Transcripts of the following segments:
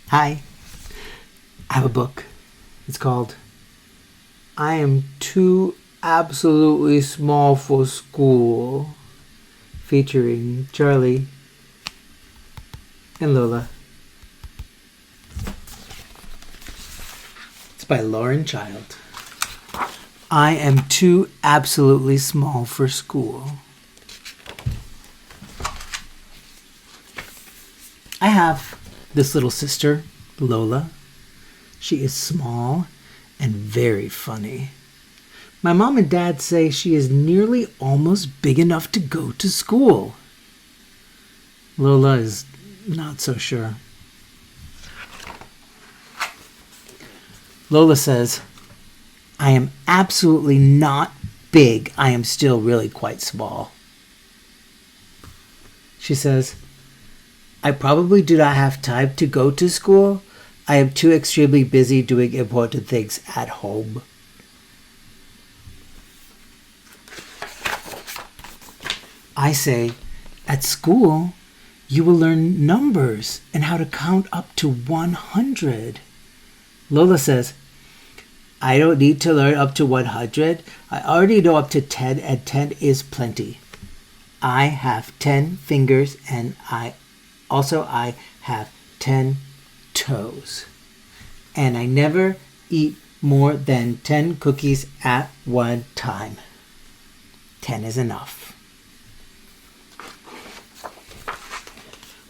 Hi, I have a book. It's called I Am Too Absolutely Small for School, featuring Charlie and Lola. It's by Lauren Child. I am too absolutely small for school. I have this little sister, Lola. She is small and very funny. My mom and dad say she is nearly almost big enough to go to school. Lola is not so sure. Lola says, I am absolutely not big. I am still really quite small. She says, I probably do not have time to go to school. I am too extremely busy doing important things at home. I say, at school, you will learn numbers and how to count up to 100. Lola says, I don't need to learn up to 100. I already know up to 10, and 10 is plenty. I have 10 fingers, and I have 10 toes. And I never eat more than 10 cookies at one time. 10 is enough.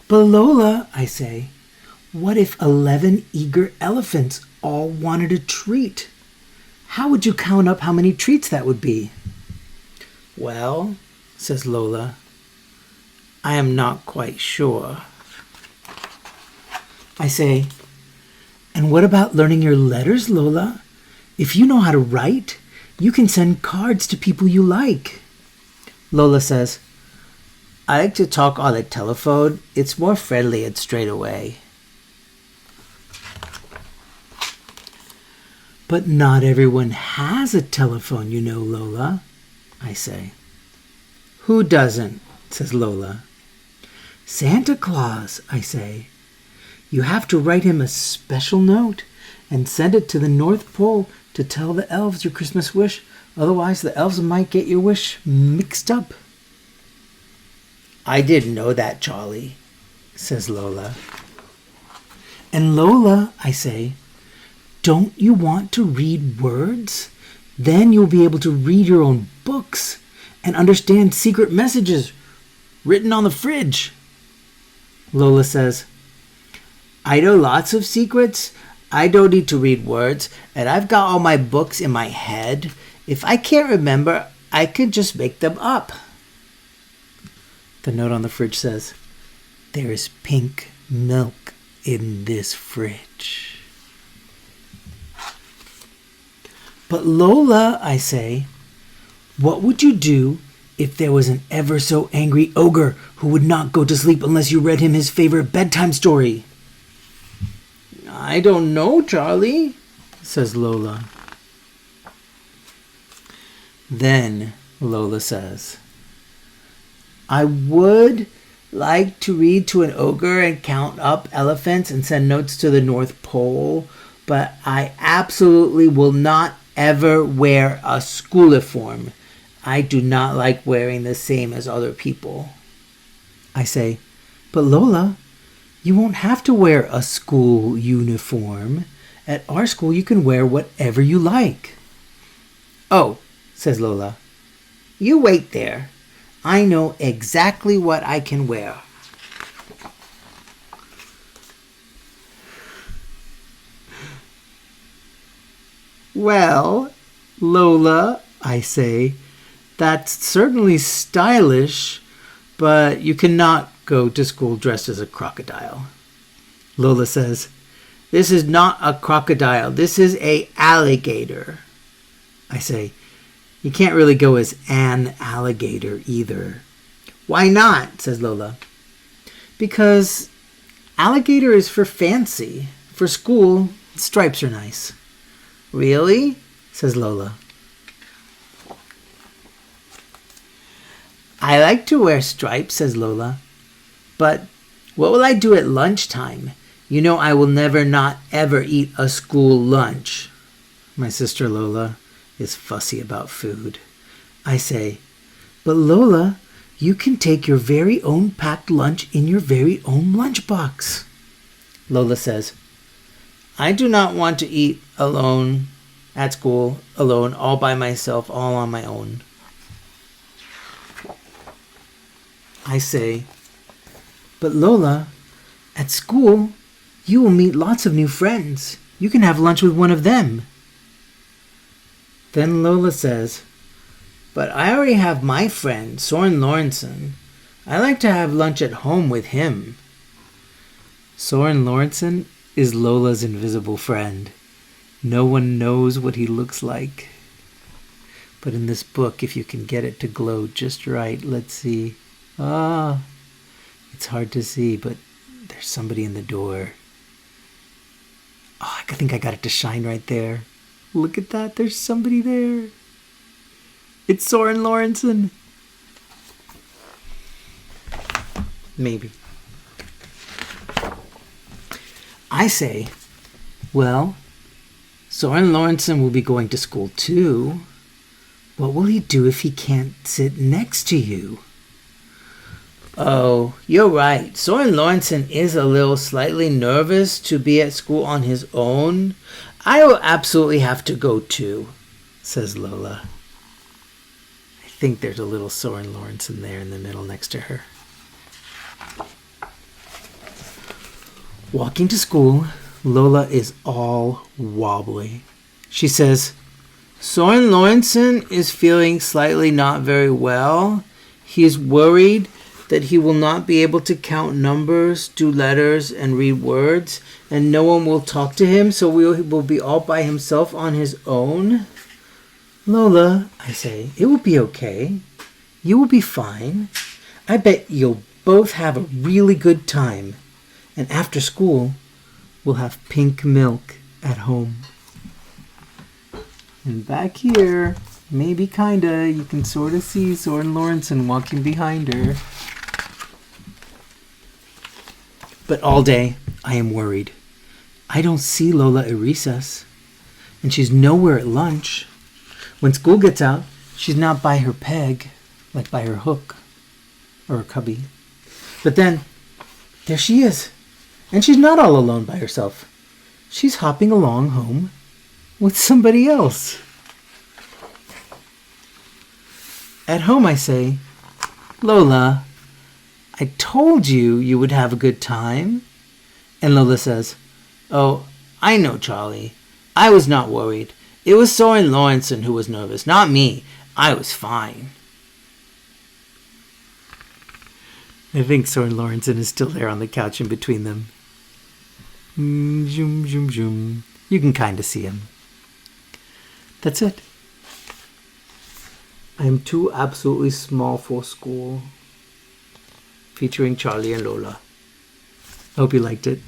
But Lola, I say, what if 11 eager elephants all wanted a treat? How would you count up how many treats that would be? Well, says Lola, I am not quite sure. I say, and what about learning your letters, Lola? If you know how to write, you can send cards to people you like. Lola says, I like to talk on the telephone. It's more friendly and straight away. But not everyone has a telephone, you know, Lola, I say. Who doesn't? Says Lola. Santa Claus, I say. You have to write him a special note and send it to the North Pole to tell the elves your Christmas wish. Otherwise, the elves might get your wish mixed up. I didn't know that, Charlie, says Lola. And Lola, I say, don't you want to read words? Then you'll be able to read your own books and understand secret messages written on the fridge. Lola says, I know lots of secrets. I don't need to read words, and I've got all my books in my head. If I can't remember, I could just make them up. The note on the fridge says, there is pink milk in this fridge. But Lola, I say, what would you do if there was an ever so angry ogre who would not go to sleep unless you read him his favorite bedtime story? I don't know, Charlie, says Lola. Then Lola says, I would like to read to an ogre and count up elephants and send notes to the North Pole, but I absolutely will not ever wear a school uniform. I do not like wearing the same as other people. I say, but Lola, you won't have to wear a school uniform. At our school, you can wear whatever you like. Oh, says Lola, you wait there. I know exactly what I can wear. Well, Lola, I say, that's certainly stylish, but you cannot go to school dressed as a crocodile. Lola says, this is not a crocodile. This is an alligator. I say, you can't really go as an alligator either. Why not? Says Lola. Because alligator is for fancy. For school, stripes are nice. Really? Says Lola. I like to wear stripes, says Lola. But what will I do at lunchtime? You know I will never not ever eat a school lunch. My sister Lola is fussy about food. I say, but Lola, you can take your very own packed lunch in your very own lunchbox. Lola says, I do not want to eat alone at school, alone, all by myself, all on my own. I say, but Lola, at school, you will meet lots of new friends. You can have lunch with one of them. Then Lola says, but I already have my friend, Soren Lawrenson. I like to have lunch at home with him. Soren Lawrenson is Lola's invisible friend. No one knows what he looks like. But in this book, if you can get it to glow just right, let's see. It's hard to see, but there's somebody in the door. I think I got it to shine right there. Look at that, there's somebody there. It's Soren Lawrenson. Maybe. I say, well, Soren Lawrenson will be going to school too. What will he do if he can't sit next to you? Oh, you're right. Soren Lawrenson is a little slightly nervous to be at school on his own. I will absolutely have to go too, says Lola. I think there's a little Soren Lawrenson there in the middle next to her. Walking to school, Lola is all wobbly. She says, Soren Lawrenson is feeling slightly not very well. He is worried that he will not be able to count numbers, do letters, and read words, and no one will talk to him, so he will be all by himself on his own. Lola, I say, it will be okay. You will be fine. I bet you'll both have a really good time. And after school, we'll have pink milk at home. And back here, maybe kinda, you can sort of see Soren Lawrenson walking behind her. But all day, I am worried. I don't see Lola at recess, and she's nowhere at lunch. When school gets out, she's not by her peg, like by her hook or her cubby. But then, there she is, and she's not all alone by herself. She's hopping along home with somebody else. At home, I say, Lola, I told you would have a good time. And Lola says, oh, I know, Charlie. I was not worried. It was Soren Lawrenson who was nervous, not me. I was fine. I think Soren Lawrenson is still there on the couch in between them. Zoom, zoom, zoom. You can kind of see him. That's it. I am too absolutely small for school. Featuring Charlie and Lola. I hope you liked it.